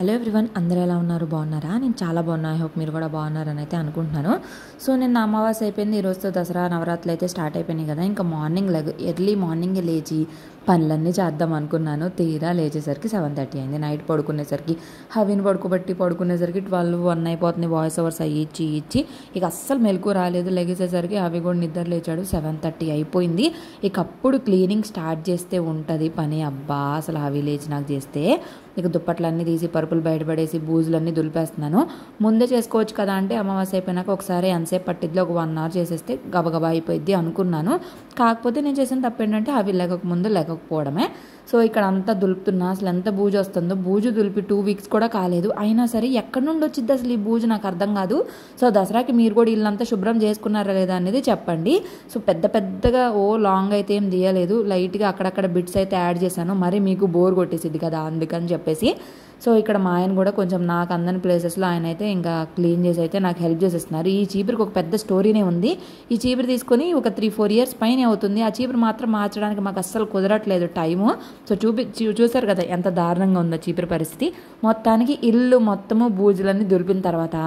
Hello everyone, అందరూ ఎలా ఉన్నారు? బాగున్నారా? నేను చాలా బాగున్నా. ఐ హోప్ మీరు కూడా బాగున్నారని అయితే అనుకుంటున్నాను. సో నిన్న అమావాస్య అయిపోయింది, ఈరోజుతో దసరా నవరాత్రులు అయితే స్టార్ట్ అయిపోయినాయి కదా. ఇంకా ఎర్లీ మార్నింగే లేచి పనులన్నీ చేద్దాం అనుకున్నాను. తీరా లేచేసరికి 7:30 అయింది. నైట్ పడుకునేసరికి హవిని పడుకునేసరికి 12-1 అయిపోతుంది. వాయిస్ ఓవర్స్ ఇచ్చి ఇక అస్సలు మెలకు రాలేదు. లెగేసేసరికి హవి కూడా నిద్ర లేచాడు. 7:30 అయిపోయింది. ఇక అప్పుడు క్లీనింగ్ స్టార్ట్ చేస్తే ఉంటుంది పని. అబ్బా అసలు హవి లేచి నాకు చేస్తే ఇక దుప్పట్లన్నీ తీసి పరుపులు బయటపడేసి బూజులన్నీ దులిపేస్తున్నాను. ముందే చేసుకోవచ్చు కదా అంటే అమావాస్య అయిపోయినాక ఒకసారి ఎంతసేపు పట్టిద్దిలో ఒక 1 అవర్ చేసేస్తే గబగబా అయిపోయింది అనుకున్నాను. కాకపోతే నేను చేసిన తప్పు ఏంటంటే అవి లేకపోవడమే. సో ఇక్కడ అంతా దులుపుతున్నా. అసలు ఎంత బూజు వస్తుందో, బూజు దులిపి 2 వీక్స్ కూడా కాలేదు. అయినా సరే ఎక్కడి నుండి వచ్చింది అసలు ఈ బూజు నాకు అర్థం కాదు. సో దసరాకి మీరు కూడా ఇల్లంతా శుభ్రం చేసుకున్నారా లేదా అనేది చెప్పండి. సో పెద్దగా లాంగ్ అయితే ఏం తీయలేదు, లైట్గా అక్కడక్కడ బిట్స్ అయితే యాడ్ చేశాను. మరి మీకు బోర్ కొట్టేసిద్ది కదా అందుకని చెప్పేసి. సో ఇక్కడ మా ఆయన కూడా కొంచెం నాకు అందని ప్లేసెస్లో ఆయన అయితే ఇంకా క్లీన్ చేసి అయితే నాకు హెల్ప్ చేసేస్తున్నారు. ఈ చీపురికి ఒక పెద్ద స్టోరీనే ఉంది. ఈ చీపురు తీసుకొని ఒక 3-4 ఇయర్స్ పైన అవుతుంది. ఆ చీపురు మాత్రం మార్చడానికి మాకు అస్సలు కుదరట్లేదు టైము. సో చూసారు కదా ఎంత దారుణంగా ఉందో చీపురు పరిస్థితి. మొత్తానికి ఇల్లు మొత్తము బూజులన్నీ దులిపిన తర్వాత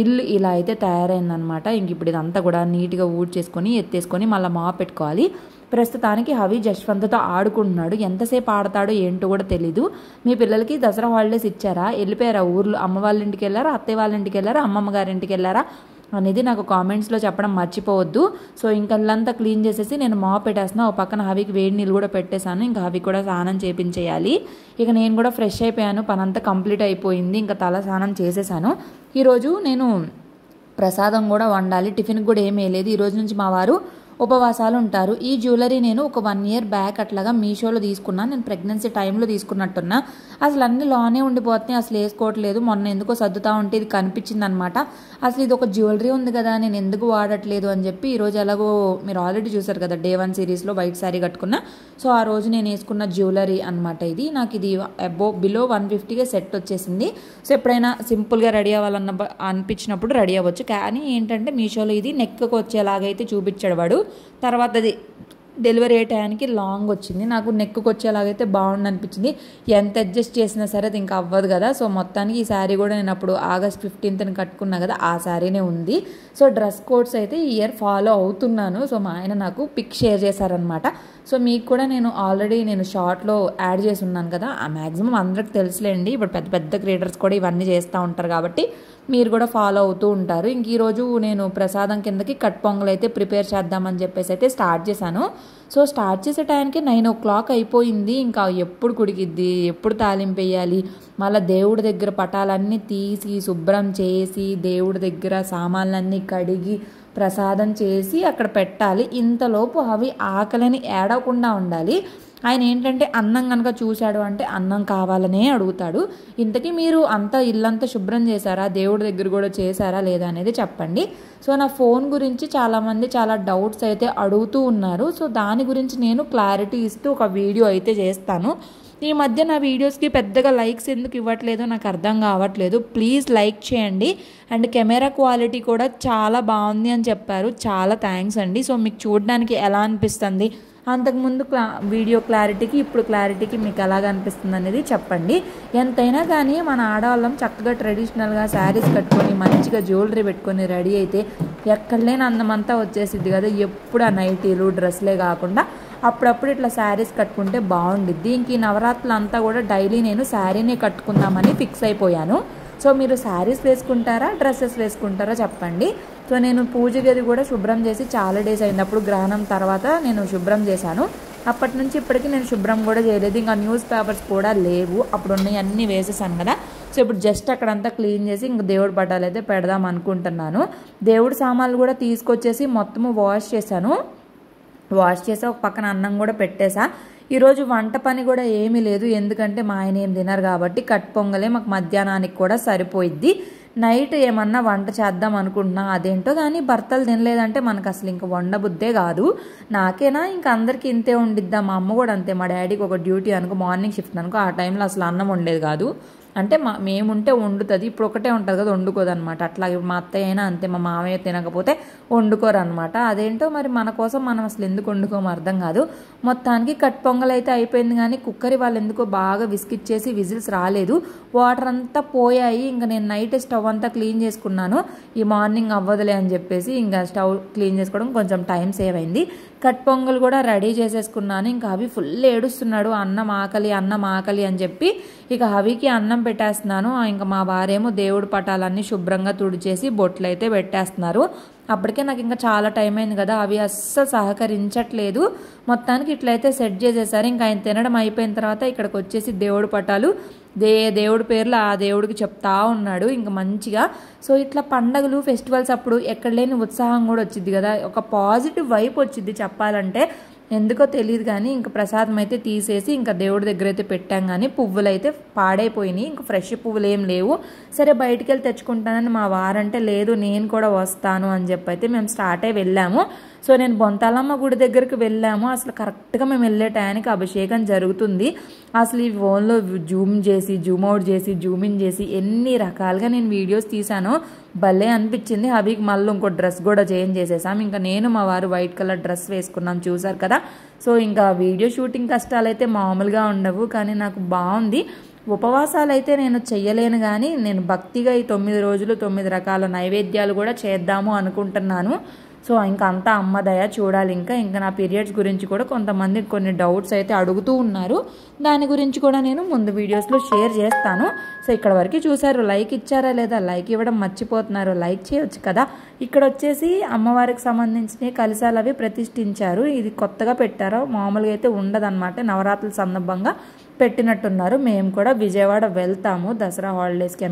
ఇల్లు ఇలా అయితే తయారైందనమాట. ఇంక ఇప్పుడు ఇదంతా కూడా నీట్గా ఊడ్చేసుకొని ఎత్తేసుకొని మళ్ళీ మాప్ పెట్టుకోవాలి. ప్రస్తుతానికి హవి జశ్వంత్తో ఆడుకుంటున్నాడు. ఎంతసేపు ఆడతాడో ఏంటో కూడా తెలీదు. మీ పిల్లలకి దసరా హాలిడేస్ ఇచ్చారా? వెళ్ళిపోయారా ఊర్లో? అమ్మ వాళ్ళ ఇంటికి వెళ్ళారా, అత్తయ్య వాళ్ళ ఇంటికి వెళ్ళారా, అమ్మమ్మ గారి ఇంటికి వెళ్ళారా అనేది నాకు కామెంట్స్లో చెప్పడం మర్చిపోవద్దు. సో ఇంకా ఇల్లంతా క్లీన్ చేసేసి నేను మాప్ పెట్టేస్తున్నా. ఒక పక్కన హవికి వేడి నీళ్ళు కూడా పెట్టేశాను. ఇంకా హవి కూడా స్నానం చేయించేయాలి. ఇక నేను కూడా ఫ్రెష్ అయిపోయాను. పనంతా కంప్లీట్ అయిపోయింది. ఇంకా తల స్నానం చేసేసాను. ఈరోజు నేను ప్రసాదం కూడా వండాలి. టిఫిన్కి కూడా ఏమీ లేదు. ఈరోజు నుంచి మా వారు ఉపవాసాలు ఉంటారు. ఈ జ్యువెలరీ నేను ఒక 1 ఇయర్ బ్యాక్ అట్లాగా మీషోలో తీసుకున్నాను. నేను ప్రెగ్నెన్సీ టైంలో తీసుకున్నట్టున్నా. అసలు అన్ని లానే ఉండిపోతున్నాయి, అసలు వేసుకోవట్లేదు. మొన్న ఎందుకో సర్దుతా ఉంటే ఇది కనిపించింది అనమాట. అసలు ఇది ఒక జ్యువెలరీ ఉంది కదా, నేను ఎందుకు వాడట్లేదు అని చెప్పి ఈరోజు ఎలాగో మీరు ఆల్రెడీ చూసారు కదా Day 1 సిరీస్లో వైట్ శారీ కట్టుకున్నా. సో ఆ రోజు నేను వేసుకున్న జ్యువెలరీ అనమాట ఇది. నాకు ఇది బిలో 150కే సెట్ వచ్చేసింది. సో ఎప్పుడైనా సింపుల్గా రెడీ అవ్వాలన్న అనిపించినప్పుడు రెడీ అవ్వచ్చు. కానీ ఏంటంటే మీషోలో ఇది నెక్కి వచ్చేలాగైతే చూపించాడు వాడు. తర్వాత అది డెలివరీ అయ్యే టైంకి లాంగ్ వచ్చింది. నాకు నెక్కు వచ్చేలాగైతే బాగుంది అనిపించింది. ఎంత అడ్జస్ట్ చేసినా సరే అది ఇంకా అవ్వదు కదా. సో మొత్తానికి ఈ శారీ కూడా నేను అప్పుడు August 15th కట్టుకున్నా కదా, ఆ శారీనే ఉంది. సో డ్రెస్ కోడ్స్ అయితే ఈ ఇయర్ ఫాలో అవుతున్నాను. సో మా ఆయన నాకు పిక్ షేర్ చేశారనమాట. సో మీకు కూడా నేను ఆల్రెడీ షార్ట్లో యాడ్ చేసి ఉన్నాను కదా, ఆ మ్యాక్సిమం అందరికి తెలుసులేండి. ఇప్పుడు పెద్ద క్రియేటర్స్ కూడా ఇవన్నీ చేస్తూ ఉంటారు కాబట్టి మీరు కూడా ఫాలో అవుతూ ఉంటారు. ఇంక ఈరోజు నేను ప్రసాదం కిందకి కట్ పొంగల్ అయితే ప్రిపేర్ చేద్దామని చెప్పేసి అయితే స్టార్ట్ చేశాను. సో స్టార్ట్ చేసే టైంకి 9 o'clock అయిపోయింది. ఇంకా ఎప్పుడు కుడికిద్ది, ఎప్పుడు తాలింపు వేయాలి, మళ్ళీ దేవుడి దగ్గర పటాలన్నీ తీసి శుభ్రం చేసి దేవుడి దగ్గర సామాన్లన్నీ కడిగి ప్రసాదం చేసి అక్కడ పెట్టాలి. ఇంతలోపు అవి ఆకలిని ఏడవకుండా ఉండాలి. ఆయన ఏంటంటే అన్నం కనుక చూశాడు అంటే అన్నం కావాలనే అడుగుతాడు. ఇంతకీ మీరు అంతా ఇల్లంతా శుభ్రం చేశారా, దేవుడి దగ్గర కూడా చేశారా లేదా అనేది చెప్పండి. సో నా ఫోన్ గురించి చాలామంది చాలా డౌట్స్ అయితే అడుగుతూ ఉన్నారు. సో దాని గురించి నేను క్లారిటీ ఇస్తూ ఒక వీడియో అయితే చేస్తాను. ఈ మధ్య నా వీడియోస్కి పెద్దగా లైక్స్ ఎందుకు ఇవ్వట్లేదో నాకు అర్థం కావట్లేదు. ప్లీజ్ లైక్ చేయండి. అండ్ కెమెరా క్వాలిటీ కూడా చాలా బాగుంది అని చెప్పారు. చాలా థ్యాంక్స్ అండి. సో మీకు చూడడానికి ఎలా అనిపిస్తుంది, అంతకుముందు వీడియో క్లారిటీకి ఇప్పుడు క్లారిటీకి మీకు ఎలాగ అనిపిస్తుంది అనేది చెప్పండి. ఎంతైనా కానీ మన ఆడవాళ్ళం చక్కగా ట్రెడిషనల్గా శారీస్ కట్టుకొని మంచిగా జ్యువెలరీ పెట్టుకొని రెడీ అయితే ఎక్కడ లేని అందమంతా వచ్చేసిద్ది కదా. ఎప్పుడు ఆ నైటీలు డ్రెస్లే కాకుండా అప్పుడప్పుడు ఇట్లా శారీస్ కట్టుకుంటే బాగుండిద్ది. ఇంక ఈ నవరాత్రులు అంతా కూడా డైలీ నేను శారీనే కట్టుకుందామని ఫిక్స్ అయిపోయాను. సో మీరు శారీస్ వేసుకుంటారా, డ్రెస్సెస్ వేసుకుంటారా చెప్పండి. సో నేను పూజ గది కూడా శుభ్రం చేసి చాలా డేస్ అయినప్పుడు గ్రహణం తర్వాత నేను శుభ్రం చేశాను. అప్పటి నుంచి ఇప్పటికీ నేను శుభ్రం కూడా చేయలేదు. ఇంకా న్యూస్ పేపర్స్ కూడా లేవు, అప్పుడు ఉన్నాయి అన్నీ వేసేసాను కదా. సో ఇప్పుడు జస్ట్ అక్కడంతా క్లీన్ చేసి ఇంక దేవుడి పటాలు అయితే పెడదాం అనుకుంటున్నాను. దేవుడి సామాన్లు కూడా తీసుకొచ్చేసి మొత్తము వాష్ చేసి ఒక పక్కన అన్నం కూడా పెట్టేసా. ఈరోజు వంట పని కూడా ఏమీ లేదు, ఎందుకంటే మా ఆయన ఏం తినరు కాబట్టి కట్ పొంగలే మాకు మధ్యాహ్నానికి కూడా సరిపోయిద్ది. నైట్ ఏమన్నా వంట చేద్దాం అనుకుంటున్నా, అదేంటో కానీ భర్తలు తినలేదంటే మనకు అసలు ఇంక వండబుద్దే కాదు. నాకేనా ఇంకా అందరికీ ఇంతే ఉండిద్దా. మా అమ్మ కూడా అంతే. మా డాడీకి ఒక డ్యూటీ అనుకో, మార్నింగ్ షిఫ్ట్ అనుకో, ఆ టైంలో అసలు అన్నం వండేది కాదు. అంటే మేముంటే వండుతుంది, ఇప్పుడు ఒకటే ఉంటుంది కదా వండుకోదనమాట. అట్లాగే మా అత్తయ్య అయినా అంతే, మా మామయ్య తినకపోతే వండుకోరు అనమాట. అదేంటో మరి మన కోసం మనం అసలు ఎందుకు వండుకోము అర్థం కాదు. మొత్తానికి కట్ పొంగల్ అయితే అయిపోయింది, కానీ కుక్కర్ వాళ్ళు ఎందుకో బాగా విసికిచ్చేసి విజిల్స్ రాలేదు, వాటర్ అంతా పోయాయి. ఇంకా నేను నైట్ స్టవ్ అంతా క్లీన్ చేసుకున్నాను, ఈ మార్నింగ్ అవ్వదులే అని చెప్పేసి ఇంకా స్టవ్ క్లీన్ చేసుకోవడం కొంచెం టైం సేవ్ అయింది. కట్ పొంగల్ కూడా రెడీ చేసేసుకున్నాను. ఇంకా హవి ఫుల్ ఏడుస్తున్నాడు, అన్నం ఆకలి అన్నం ఆకలి అని చెప్పి. ఇక హవికి అన్నం పెట్టేస్తున్నాను. ఇంకా మా వారేమో దేవుడి పటాలన్నీ శుభ్రంగా తుడిచేసి బొట్లు అయితే పెట్టేస్తున్నారు. అప్పటికే నాకు ఇంకా చాలా టైం అయింది కదా, అవి అస్సలు సహకరించట్లేదు. మొత్తానికి ఇట్లయితే సెట్ చేసేసారు. ఇంకా ఆయన తినడం అయిపోయిన తర్వాత ఇక్కడికి వచ్చేసి దేవుడి పటాలు దేవుడి పేర్లు ఆ దేవుడికి చెప్తా ఉన్నాడు ఇంకా మంచిగా. సో ఇట్లా పండగలు ఫెస్టివల్స్ అప్పుడు ఎక్కడ లేని ఉత్సాహం కూడా వచ్చింది కదా, ఒక పాజిటివ్ వైబ్ వచ్చింది చెప్పాలంటే. ఎందుకో తెలియదు కానీ ఇంకా ప్రసాదం అయితే తీసేసి ఇంకా దేవుడి దగ్గర అయితే పెట్టాం. కానీ పువ్వులు అయితే పాడైపోయినాయి, ఇంకా ఫ్రెష్ పువ్వులు ఏం లేవు. సరే బయటికి వెళ్ళి తెచ్చుకుంటానని మా వారంటే లేదు నేను కూడా వస్తాను అని చెప్పి అయితే మేము స్టార్ట్ అయ్యి వెళ్ళాము. సో నేను బొంతాలమ్మ గుడి దగ్గరికి వెళ్ళాము. అసలు కరెక్ట్గా మేము వెళ్ళే టైంకి అభిషేకం జరుగుతుంది. అసలు ఈ ఫోన్లో జూమ్ చేసి జూమ్ అవుట్ చేసి జూమ్ ఇన్ చేసి ఎన్ని రకాలుగా నేను వీడియోస్ తీసాను, భలే అనిపించింది. హబీకి మళ్ళీ ఇంకో డ్రెస్ కూడా చేంజ్ చేసేసాం. ఇంకా నేను మా వారు వైట్ కలర్ డ్రెస్ వేసుకున్నాం, చూసారు కదా. సో ఇంకా వీడియో షూటింగ్ కష్టాలు అయితే మామూలుగా ఉండవు, కానీ నాకు బాగుంది. ఉపవాసాలు అయితే నేను చెయ్యలేను, కానీ నేను భక్తిగా ఈ 9 రోజులు 9 రకాల నైవేద్యాలు కూడా చేద్దాము అనుకుంటున్నాను. సో ఇంకా అంతా అమ్మ దయ చూడాలి. ఇంకా నా పీరియడ్స్ గురించి కూడా కొంతమంది కొన్ని డౌట్స్ అయితే అడుగుతూ ఉన్నారు, దాని గురించి కూడా నేను ముందు వీడియోస్లో షేర్ చేస్తాను. సో ఇక్కడ వరకు చూసారు, లైక్ ఇచ్చారా లేదా, లైక్ ఇవ్వడం మర్చిపోతున్నారు, లైక్ చేయొచ్చు కదా. ఇక్కడ వచ్చేసి అమ్మవారికి సంబంధించిన కలశాలు అవి ప్రతిష్ఠించారు. ఇది కొత్తగా పెట్టారు, మామూలుగా అయితే ఉండదన్నమాట, నవరాత్రుల సందర్భంగా పెట్టినట్టున్నారు. మేము కూడా విజయవాడ వెళ్తాము దసరా హాలిడేస్కి.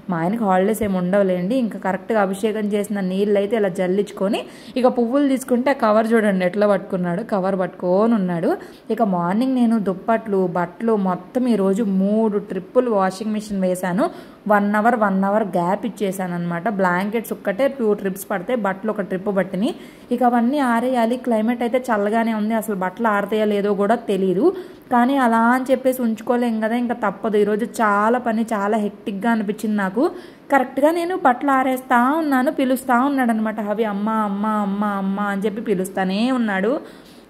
మా ఆయనకి హాలిడేస్ ఏమి ఉండవులేండి. ఇంకా కరెక్ట్గా అభిషేకం చేసిన నీళ్ళు అయితే ఇలా జల్లించుకొని ఇక పువ్వులు తీసుకుంటే కవర్ చూడండి ఎట్లా పట్టుకున్నాడు, కవర్ పట్టుకొని ఉన్నాడు. ఇక మార్నింగ్ నేను దుప్పట్లు బట్టలు మొత్తం ఈరోజు 3 ట్రిప్పులు వాషింగ్ మిషన్ వేశాను. 1 అవర్ గ్యాప్ ఇచ్చేసాను అనమాట. బ్లాంకెట్స్ ఒక్కటే 2 ట్రిప్స్ పడితే బట్టలు ఒక ట్రిప్ పట్టినాయి. ఇక అవన్నీ ఆరేయాలి. క్లైమేట్ అయితే చల్లగానే ఉంది, అసలు బట్టలు ఆరతాయో లేదో కూడా తెలియదు. కానీ అలా అని చెప్పేసి ఉంచుకోలేం కదా, ఇంకా తప్పదు. ఈరోజు చాలా పని, చాలా హెక్టిక్గా అనిపించింది నాకు. కరెక్ట్గా నేను బట్టలు ఆరేస్తా ఉన్నాను, పిలుస్తూ ఉన్నాడు అనమాట హవి. అమ్మ అమ్మ అమ్మ అమ్మ అని చెప్పి పిలుస్తానే ఉన్నాడు.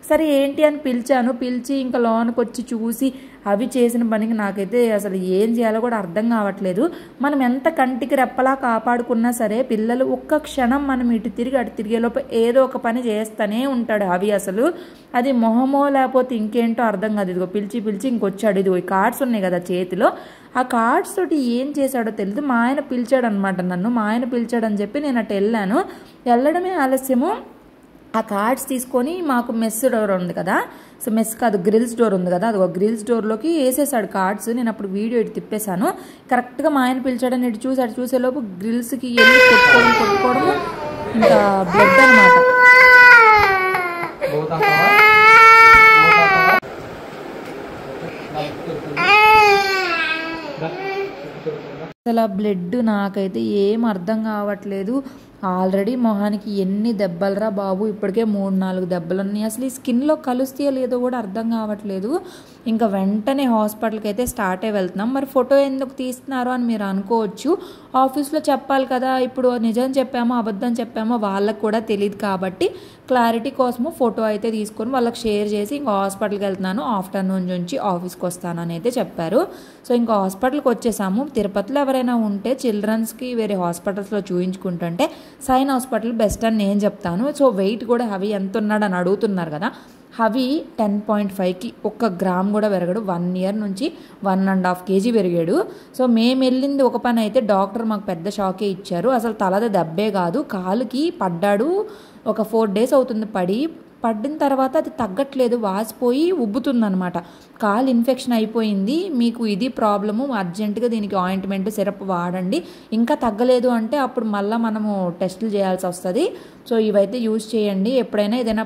సరే ఏంటి అని పిలిచి ఇంకా లోనికి వచ్చి చూసి అవి చేసిన పనికి నాకైతే అసలు ఏం చేయాలో కూడా అర్థం కావట్లేదు. మనం ఎంత కంటికి రెప్పలా కాపాడుకున్నా సరే పిల్లలు ఒక్క క్షణం మనం ఇటు తిరిగి అటు తిరిగేలోపు ఏదో ఒక పని చేస్తూనే ఉంటాడు అవి. అసలు అది మొహమో లేకపోతే ఇంకేంటో అర్థం కాదు. ఇదిగో పిలిచి ఇంకొచ్చాడు. ఇదిగో ఈ కార్డ్స్ ఉన్నాయి కదా చేతిలో, ఆ కార్డ్స్ తోటి ఏం చేశాడో తెలియదు. మా ఆయన పిలిచాడు అనమాట నన్ను. మా ఆయన పిలిచాడని చెప్పి నేను అటు వెళ్ళాను. వెళ్ళడమే ఆలస్యము. ఆ కార్డ్స్ తీసుకొని మాకు మెస్ డోర్ ఉంది కదా, సో మెస్ కాదు గ్రిల్స్ డోర్ ఉంది కదా, అది ఒక గ్రిల్స్ డోర్లోకి వేసేసాడు కార్డ్స్. నేను అప్పుడు వీడియో ఇటు తిప్పేశాను. కరెక్ట్గా మా ఆయన పిలిచాడని ఇటు చూసేలోపు గ్రిల్స్కి వెళ్ళి కొట్టుకోవడము ఇంకా బ్లడ్ అనమాట. అసలు బ్లడ్ నాకైతే ఏం అర్థం కావట్లేదు. ఆల్రెడీ మొహానికి ఎన్ని దెబ్బలరా బాబు, ఇప్పటికే 3-4 దెబ్బలు ఉన్నాయి. అసలు ఈ స్కిన్లో కలుస్తాయో లేదో కూడా అర్థం కావట్లేదు. ఇంకా వెంటనే హాస్పిటల్కి అయితే స్టార్ట్ అయ్యి వెళ్తున్నాం. మరి ఫోటో ఎందుకు తీస్తున్నారు అని మీరు అనుకోవచ్చు. ఆఫీస్లో చెప్పాలి కదా, ఇప్పుడు నిజం చెప్పామో అబద్ధం చెప్పామో వాళ్ళకు కూడా తెలియదు కాబట్టి క్లారిటీ కోసము ఫోటో అయితే తీసుకొని వాళ్ళకి షేర్ చేసి ఇంకా హాస్పిటల్కి వెళ్తున్నాను, ఆఫ్టర్నూన్ నుంచి ఆఫీస్కి వస్తానని అయితే చెప్పారు. సో ఇంకా హాస్పిటల్కి వచ్చేసాము. తిరుపతిలో ఎవరైనా ఉంటే చిల్డ్రన్స్కి వేరే హాస్పిటల్స్లో చూయించుకుంటుంటే సైన్ హాస్పిటల్ బెస్ట్ అని నేను చెప్తాను. సో వెయిట్ కూడా హవి ఎంత ఉన్నాడు అని అడుగుతున్నారు కదా, హవి 10.5కి 1 గ్రామ్ కూడా పెరగడు. 1 ఇయర్ నుంచి 1.5 కేజీ పెరిగాడు. సో మేము వెళ్ళింది ఒక పని అయితే డాక్టర్ మాకు పెద్ద షాకే ఇచ్చారు. అసలు తలది దెబ్బే కాదు, కాలుకి పడ్డాడు. ఒక 4 డేస్ అవుతుంది పడిన తర్వాత అది తగ్గట్లేదు, వాసిపోయి ఉబ్బుతుందనమాట. కాలు ఇన్ఫెక్షన్ అయిపోయింది, మీకు ఇది ప్రాబ్లము, అర్జెంటుగా దీనికి ఆయింట్మెంట్ సిరప్ వాడండి, ఇంకా తగ్గలేదు అంటే అప్పుడు మళ్ళీ మనము టెస్టులు చేయాల్సి వస్తుంది. సో ఇవైతే యూజ్ చేయండి. ఎప్పుడైనా ఏదైనా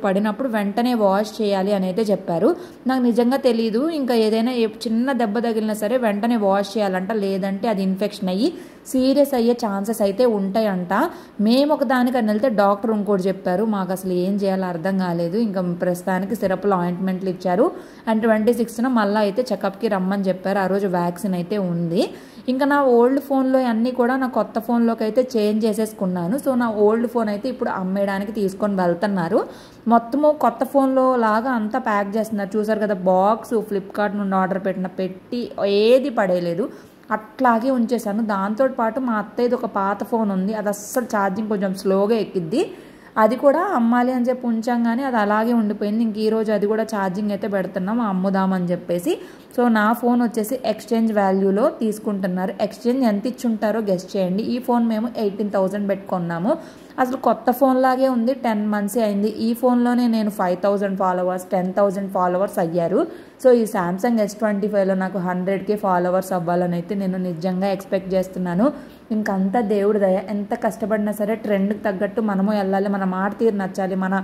పడినప్పుడు వెంటనే వాష్ చేయాలి అని అయితే చెప్పారు. నాకు నిజంగా తెలీదు. ఇంకా ఏదైనా చిన్న దెబ్బ తగిలినా సరే వెంటనే వాష్ చేయాలంట, లేదంటే అది ఇన్ఫెక్షన్ అయ్యి సీరియస్ అయ్యే ఛాన్సెస్ అయితే ఉంటాయంట. మేము ఒక దానికని వెళ్తే డాక్టర్ ఇంకోటి చెప్పారు. మాకు అసలు ఏం ఏం చేయాలో అర్థం కాలేదు. ఇంకా ప్రస్తుతానికి సిరప్లు ఆయింట్మెంట్లు ఇచ్చారు. అండ్ 26న మళ్ళీ అయితే చెకప్కి రమ్మని చెప్పారు. ఆ రోజు వ్యాక్సిన్ అయితే ఉంది. ఇంకా నా ఓల్డ్ ఫోన్లో అన్నీ కూడా నా కొత్త ఫోన్లోకి అయితే చేంజ్ చేసేసుకున్నాను. సో నా ఓల్డ్ ఫోన్ అయితే ఇప్పుడు అమ్మేయడానికి తీసుకొని వెళ్తున్నారు. మొత్తము కొత్త ఫోన్లో లాగా అంతా ప్యాక్ చేస్తున్నారు. చూసారు కదా, బాక్స్ ఫ్లిప్కార్ట్ నుండి ఆర్డర్ పెట్టి ఏది పడేయలేదు, అట్లాగే ఉంచేసాను. దాంతోపాటు మా అత్తయ్యది ఒక పాత ఫోన్ ఉంది, అది అస్సలు ఛార్జింగ్ కొంచెం స్లోగా ఎక్కిద్ది. అది కూడా అమ్మాలి అని చెప్పి ఉంచాం, కానీ అది అలాగే ఉండిపోయింది. ఇంక ఈరోజు అది కూడా ఛార్జింగ్ అయితే పెడుతున్నాం అమ్ముదామని చెప్పేసి. సో నా ఫోన్ వచ్చేసి ఎక్స్చేంజ్ వాల్యూలో తీసుకుంటున్నారు. ఎక్స్చేంజ్ ఎంత ఇచ్చుంటారో గెస్ట్ చేయండి. ఈ ఫోన్ మేము 18,000 పెట్టుకున్నాము. అసలు కొత్త ఫోన్ లాగే ఉంది. 10 months అయింది. ఈ ఫోన్లోనే నేను 5,000 ఫాలోవర్స్ 10,000 ఫాలోవర్స్ అయ్యారు. సో ఈ శాంసంగ్ S25లో నాకు 100K ఫాలోవర్స్ అవ్వాలని అయితే నేను నిజంగా ఎక్స్పెక్ట్ చేస్తున్నాను. ఇంకంతా దేవుడి దయ. ఎంత కష్టపడినా సరే ట్రెండ్కి తగ్గట్టు మనము వెళ్ళాలి. మన మాట తీరు నచ్చాలి, మన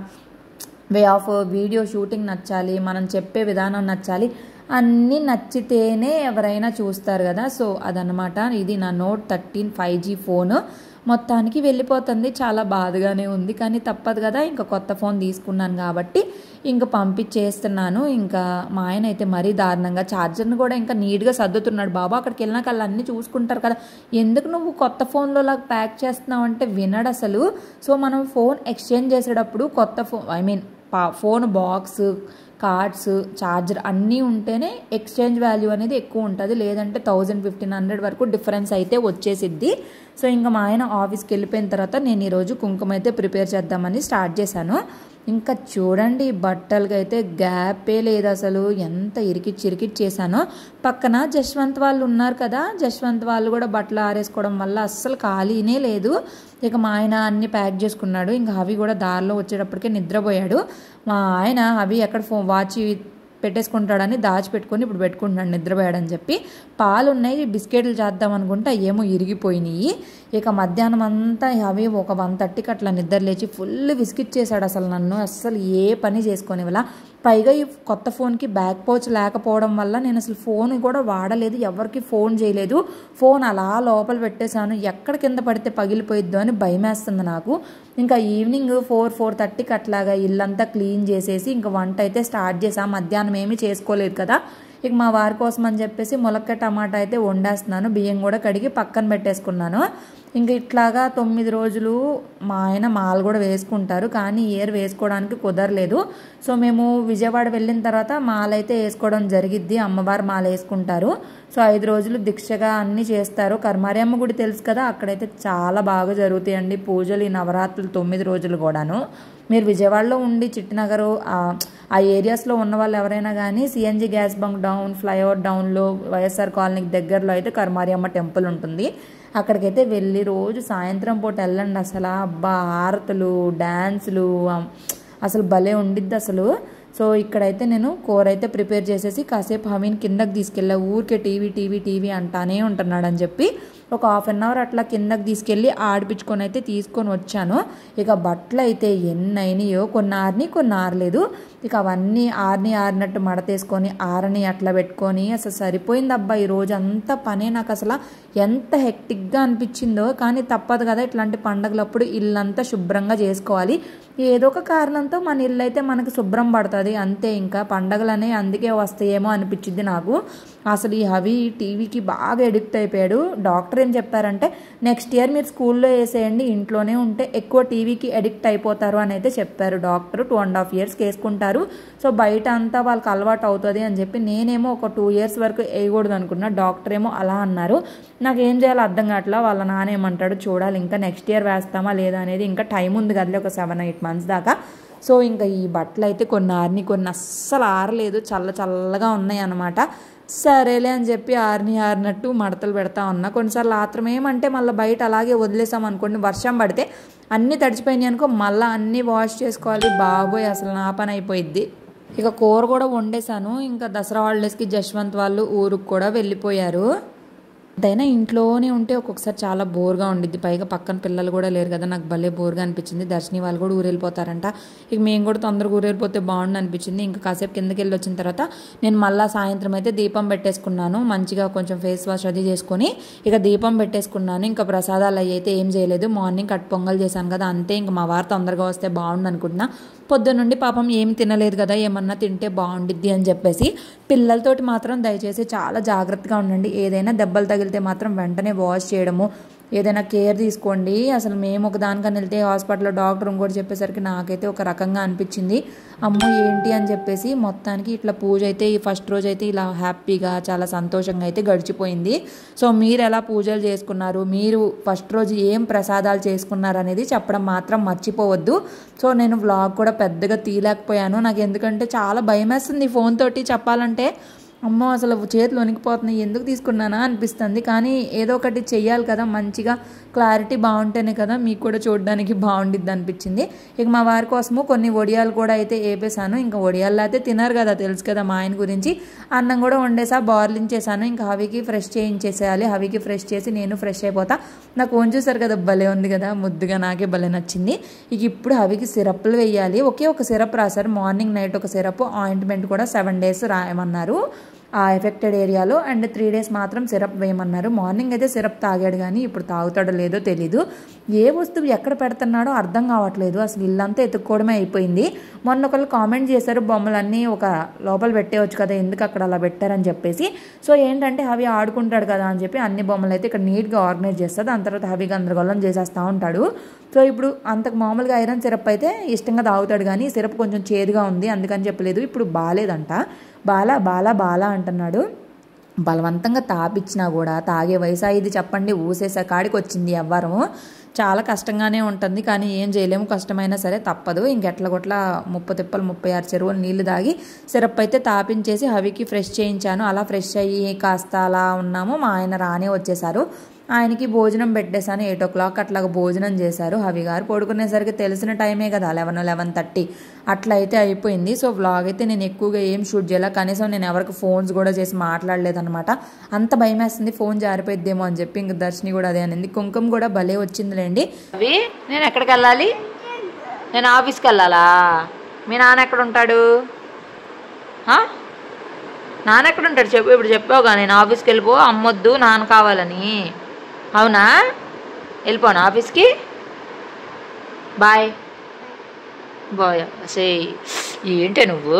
వే ఆఫ్ వీడియో షూటింగ్ నచ్చాలి, మనం చెప్పే విధానం నచ్చాలి. అన్నీ నచ్చితేనే ఎవరైనా చూస్తారు కదా. సో అదనమాట. ఇది నా Note 13 5G ఫోన్ మొత్తానికి వెళ్ళిపోతుంది. చాలా బాధగానే ఉంది, కానీ తప్పదు కదా. ఇంకా కొత్త ఫోన్ తీసుకున్నాను కాబట్టి ఇంకా పంపించేస్తున్నాను. ఇంకా మా ఆయన అయితే మరీ దారుణంగా ఛార్జర్ని కూడా ఇంకా నీట్గా సర్దుతున్నాడు. బాబా అక్కడికి వెళ్ళినాక వాళ్ళు అన్నీ చూసుకుంటారు కదా, ఎందుకు నువ్వు కొత్త ఫోన్లో లాగా ప్యాక్ చేస్తున్నావు అంటే వినడు అసలు. సో మనం ఫోన్ ఎక్స్చేంజ్ చేసేటప్పుడు కొత్త phone phone box, cards, charger అన్నీ ఉంటేనే ఎక్స్చేంజ్ వాల్యూ అనేది ఎక్కువ ఉంటుంది. లేదంటే 1,000-1,500 వరకు డిఫరెన్స్ అయితే వచ్చేసిద్ది. సో ఇంకా మా ఆయన ఆఫీస్కి వెళ్ళిపోయిన తర్వాత నేను ఈరోజు కుంకుమ అయితే ప్రిపేర్ చేద్దామని స్టార్ట్ చేశాను. ఇంకా చూడండి, బట్టలకి అయితే గ్యాపే లేదు అసలు. ఎంత ఇరికిచ్చేసానో. పక్కన జశ్వంత్ వాళ్ళు ఉన్నారు కదా, జశ్వంత్ వాళ్ళు కూడా బట్టలు ఆరేసుకోవడం వల్ల అస్సలు ఖాళీనే లేదు. ఇక మా ఆయన అన్ని ప్యాక్ చేసుకున్నాడు. ఇంకా అవి కూడా దారిలో వచ్చేటప్పటికే నిద్రపోయాడు. మా ఆయన అవి ఎక్కడ వాచ్ పెట్టేసుకుంటాడని దాచిపెట్టుకొని ఇప్పుడు పెట్టుకుంటున్నాడు నిద్రపోయాడని చెప్పి. పాలు ఉన్నాయి, బిస్కెట్లు చేద్దాం అనుకుంటే ఏమో ఇరిగిపోయినాయి. ఇక మధ్యాహ్నం అంతా అవి ఒక 1:30కి అట్లా నిద్ర లేచి ఫుల్ విసిగిట్ చేశాడు అసలు నన్ను. అస్సలు ఏ పని చేసుకొని వల్ల. పైగా ఈ కొత్త ఫోన్కి బ్యాక్ పౌచ్ లేకపోవడం వల్ల నేను అసలు ఫోన్ కూడా వాడలేదు, ఎవరికి ఫోన్ చేయలేదు. ఫోన్ అలా లోపల పెట్టేశాను. ఎక్కడ కింద పడితే పగిలిపోయిద్దో అని భయమేస్తుంది నాకు. ఇంకా ఈవినింగ్ 4-4:30కి అట్లాగా ఇల్లంతా క్లీన్ చేసేసి ఇంకా వంట అయితే స్టార్ట్ చేసాం. మధ్యాహ్నం ఏమీ చేసుకోలేదు కదా. ఇక మా వారి కోసం అని చెప్పేసి ములక్కాయ టమాటా అయితే వండేస్తున్నాను. బియ్యం కూడా కడిగి పక్కన పెట్టేసుకున్నాను. ఇంక ఇట్లాగా 9 రోజులు మా ఆయన మాల కూడా వేసుకుంటారు, కానీ ఇయర్ వేసుకోవడానికి కుదరలేదు. సో మేము విజయవాడ వెళ్ళిన తర్వాత మాల అయితే వేసుకోవడం జరిగిద్ది. అమ్మవారు మాల వేసుకుంటారు. సో 5 రోజులు దీక్షగా అన్నీ చేస్తారు. కర్మారి అమ్మ గుడి తెలుసు కదా, అక్కడైతే చాలా బాగా జరుగుతాయండి పూజలు ఈ నవరాత్రులు 9 రోజులు కూడాను. మీరు విజయవాడలో ఉండి చిట్టినగరు ఆ ఏరియాస్లో ఉన్న వాళ్ళు ఎవరైనా కానీ CNG gas bunk down, flyover డౌన్లో వైఎస్ఆర్ కాలనీకి దగ్గరలో అయితే కర్మారి అమ్మ టెంపుల్ ఉంటుంది. అక్కడికైతే వెళ్ళి రోజు సాయంత్రం పూట వెళ్ళండి. అసలు అబ్బా హారతులు, డ్యాన్సులు అసలు భలే ఉండిద్ది అసలు. సో ఇక్కడైతే నేను కూర అయితే ప్రిపేర్ చేసేసి కాసేపు హవీని కిందకి తీసుకెళ్ళా. ఊరికే టీవీ అంటానే ఉంటున్నాడు అని చెప్పి ఒక 1/2 hour అట్లా కిందకి తీసుకెళ్ళి ఆడిపించుకొని అయితే తీసుకొని వచ్చాను. ఇక బట్టలు అయితే ఎన్ని అయినాయో, కొన్ని ఆరిని కొన్ని ఆరలేదు. ఇక అవన్నీ ఆరినట్టు మడతేసుకొని ఆరని అట్లా పెట్టుకొని అసలు సరిపోయింది అబ్బా. ఈ రోజు అంతా పనే నాకు అసలు ఎంత హెక్టిక్గా అనిపించిందో. కానీ తప్పదు కదా, ఇట్లాంటి పండగలప్పుడు ఇల్లంతా శుభ్రంగా చేసుకోవాలి. ఏదో ఒక కారణంతో మన ఇల్లు అయితే మనకు శుభ్రం పడుతుంది అంతే. ఇంకా పండగలనే అందుకే వస్తాయేమో అనిపించింది నాకు. అసలు ఈ హవి టీవీకి బాగా ఎడిక్ట్ అయిపోయాడు. డాక్టర్ ఏం చెప్పారంటే నెక్స్ట్ ఇయర్ మీరు స్కూల్లో వేసేయండి, ఇంట్లోనే ఉంటే ఎక్కువ టీవీకి ఎడిక్ట్ అయిపోతారు అని అయితే చెప్పారు డాక్టర్. 2.5 years వేసుకుంటారు. సో బయట అంతా వాళ్ళకి అలవాటు అవుతుంది అని చెప్పి నేనేమో ఒక 2 years వరకు వేయకూడదు అనుకున్నా. డాక్టర్ ఏమో అలా అన్నారు. నాకు ఏం చేయాలో అర్థం కావట్లా. వాళ్ళ నాన్న ఏమంటాడు చూడాలి. ఇంకా నెక్స్ట్ ఇయర్ వేస్తామా లేదా అనేది ఇంకా టైం ఉంది కదా, ఒక 7-8 months దాకా. సో ఇంకా ఈ బట్టలు అయితే కొన్ని ఆరిని కొన్ని అస్సలు ఆరలేదు, చల్లగా ఉన్నాయి అన్నమాట. సరేలే అని చెప్పి ఆరినట్టు మడతలు పెడతా ఉన్నా. కొన్నిసార్లు ఆత్రం ఏమంటే మళ్ళీ బయట అలాగే వదిలేసాం అనుకోండి, వర్షం పడితే అన్నీ తడిచిపోయినాయి అనుకో, మళ్ళీ అన్నీ వాష్ చేసుకోవాలి. బాబోయ్ అసలు నా పని అయిపోయిద్ది. ఇక కూర కూడా వండేసాను. ఇంకా దసరా హాలిడేస్కి జశ్వంత్ వాళ్ళు ఊరికి కూడా వెళ్ళిపోయారు. ఎంతైనా ఇంట్లోనే ఉంటే ఒక్కొక్కసారి చాలా బోర్గా ఉండిద్ది. పైగా పక్కన పిల్లలు కూడా లేరు కదా, నాకు భలే బోర్గా అనిపించింది. దర్శిని వాళ్ళు కూడా ఊరెళ్ళిపోతారంట. ఇక మేము కూడా తొందరగా ఊరెళ్ళిపోతే బాగుండు అనిపించింది. ఇంకా కాసేపు కిందకి వెళ్ళి వచ్చిన తర్వాత నేను మళ్ళీ సాయంత్రం అయితే దీపం పెట్టేసుకున్నాను. మంచిగా కొంచెం ఫేస్ వాష్ అది చేసుకొని ఇక దీపం పెట్టేసుకున్నాను. ఇంకా ప్రసాదాలు అయితే ఏం చేయలేదు. మార్నింగ్ కట్ పొంగల్ చేశాను కదా అంతే. ఇంకా మా వారు తొందరగా వస్తే బాగుండు అనుకుంటున్నా. పొద్దున్నుండి పాపం ఏమి తినలేదు కదా, ఏమన్నా తింటే బాగుండిద్ది అని చెప్పేసి. పిల్లలతోటి మాత్రం దయచేసి చాలా జాగ్రత్తగా ఉండండి. ఏదైనా దెబ్బలు తగిలితే మాత్రం వెంటనే వాష్ చేయడము, ఏదైనా కేర్ తీసుకోండి. అసలు మేము ఒక దానికని వెళ్తే హాస్పిటల్లో డాక్టర్ ఇంకోటి చెప్పేసరికి నాకైతే ఒక రకంగా అనిపించింది. అమ్మో ఏంటి అని చెప్పేసి మొత్తానికి ఇట్లా పూజ అయితే ఈ ఫస్ట్ రోజు అయితే ఇలా హ్యాపీగా చాలా సంతోషంగా అయితే గడిచిపోయింది. సో మీరు ఎలా పూజలు చేసుకున్నారు, మీరు ఫస్ట్ రోజు ఏం ప్రసాదాలు చేసుకున్నారు అనేది చెప్పడం మాత్రం మర్చిపోవద్దు. సో నేను వ్లాగ్ కూడా పెద్దగా తీయలేకపోయాను, నాకు ఎందుకంటే చాలా భయం వేస్తుంది ఫోన్ తోటి చెప్పాలంటే. అమ్మో అసలు చేతులు వణికిపోతున్నాయి, ఎందుకు తీసుకున్నానా అనిపిస్తుంది. కానీ ఏదో ఒకటి చెయ్యాలి కదా, మంచిగా క్లారిటీ బాగుంటేనే కదా మీకు కూడా చూడడానికి బాగుండిద్ది అనిపించింది. ఇక మా వారి కోసము కొన్ని వడియాలు కూడా అయితే వేపేసాను. ఇంకా వడియాల్లో అయితే తినరు కదా, తెలుసు కదా మా ఆయన గురించి. అన్నం కూడా వండేసా, బార్లించేసాను. ఇంకా హవికి ఫ్రెష్ చేయించేసేయాలి. హవికి ఫ్రెష్ చేసి నేను ఫ్రెష్ అయిపోతా. నాకు ఫోన్ చూసారు కదా, భలే ఉంది కదా, ముద్దుగా, నాకే భలే నచ్చింది. ఇక ఇప్పుడు హవికి సిరప్లు వేయాలి. ఒకే ఒక సిరప్ రాశారు, మార్నింగ్ నైట్ ఒక సిరప్, ఆయింట్మెంట్ కూడా 7 days రాయమన్నారు ఆ ఎఫెక్టెడ్ ఏరియాలో, అండ్ 3 days మాత్రం సిరప్ వేయమన్నారు. మార్నింగ్ అయితే సిరప్ తాగాడు, కానీ ఇప్పుడు తాగుతాడో లేదో తెలీదు. ఏ వస్తువు ఎక్కడ పెడుతున్నాడో అర్థం కావట్లేదు, అసలు ఇల్లంతా ఎత్తుక్కోవడమే అయిపోయింది. మొన్న ఒకళ్ళు కామెంట్ చేశారు, బొమ్మలన్నీ ఒక లోపల పెట్టేవచ్చు కదా, ఎందుకు అక్కడ అలా పెట్టారని చెప్పేసి. సో ఏంటంటే హవి ఆడుకుంటాడు కదా అని చెప్పి అన్ని బొమ్మలు అయితే ఇక్కడ నీట్గా ఆర్గనైజ్ చేస్తుంది. దాని తర్వాత హవి గందరగోళం చేసేస్తూ ఉంటాడు. సో ఇప్పుడు అంతకు మామూలుగా ఐరన్ సిరప్ అయితే ఇష్టంగా తాగుతాడు, కానీ సిరప్ కొంచెం చేదుగా ఉంది అందుకని చెప్పలేదు. ఇప్పుడు బాగాలేదంట, బాలా బాలా బాలా అంటున్నాడు. బలవంతంగా తాపిచ్చినా కూడా తాగే వయసు ఇది చెప్పండి, ఊసేసే కాడికి వచ్చింది ఎవ్వరం. చాలా కష్టంగానే ఉంటుంది, కానీ ఏం చేయలేము, కష్టమైనా సరే తప్పదు. ఇంకెట్ల కొట్ల 36 చెరువులు నీళ్లు తాగి సిరప్ అయితే తాపించేసి హవికి ఫ్రెష్ చేయించాను. అలా ఫ్రెష్ అయ్యి కాస్త అలా ఉన్నాము. మా ఆయన రానే వచ్చేసారు. ఆయనకి భోజనం పెట్టేశాను. 8 o'clock అట్లాగా భోజనం చేశారు. హవి గారు పడుకునేసరికి తెలిసిన టైమే కదా, 11-11:30 అట్లా అయితే అయిపోయింది. సో వ్లాగ్ అయితే నేను ఎక్కువగా ఏం షూట్ చేయాలి, కనీసం నేను ఎవరికి ఫోన్స్ కూడా చేసి మాట్లాడలేదన్నమాట. అంత భయం వేస్తుంది ఫోన్ జారిపోయిద్దేమో అని చెప్పి. ఇంక దర్శిని కూడా అదే అనింది. కుంకుమ కూడా భలే వచ్చిందిలేండి. అవి నేను ఎక్కడికి వెళ్ళాలి, నేను ఆఫీస్కి వెళ్ళాలా? మీ నాన్న ఎక్కడ ఉంటాడు? నాన్న ఎక్కడ ఉంటాడు చెప్పు, ఇప్పుడు చెప్పావుగా నేను ఆఫీస్కి వెళ్ళిపో, అమ్మొద్దు నాన్న కావాలని. అవునా, వెళ్ళిపోను ఆఫీస్కి, బాయ్ బాయ్. సే ఏంటే నువ్వు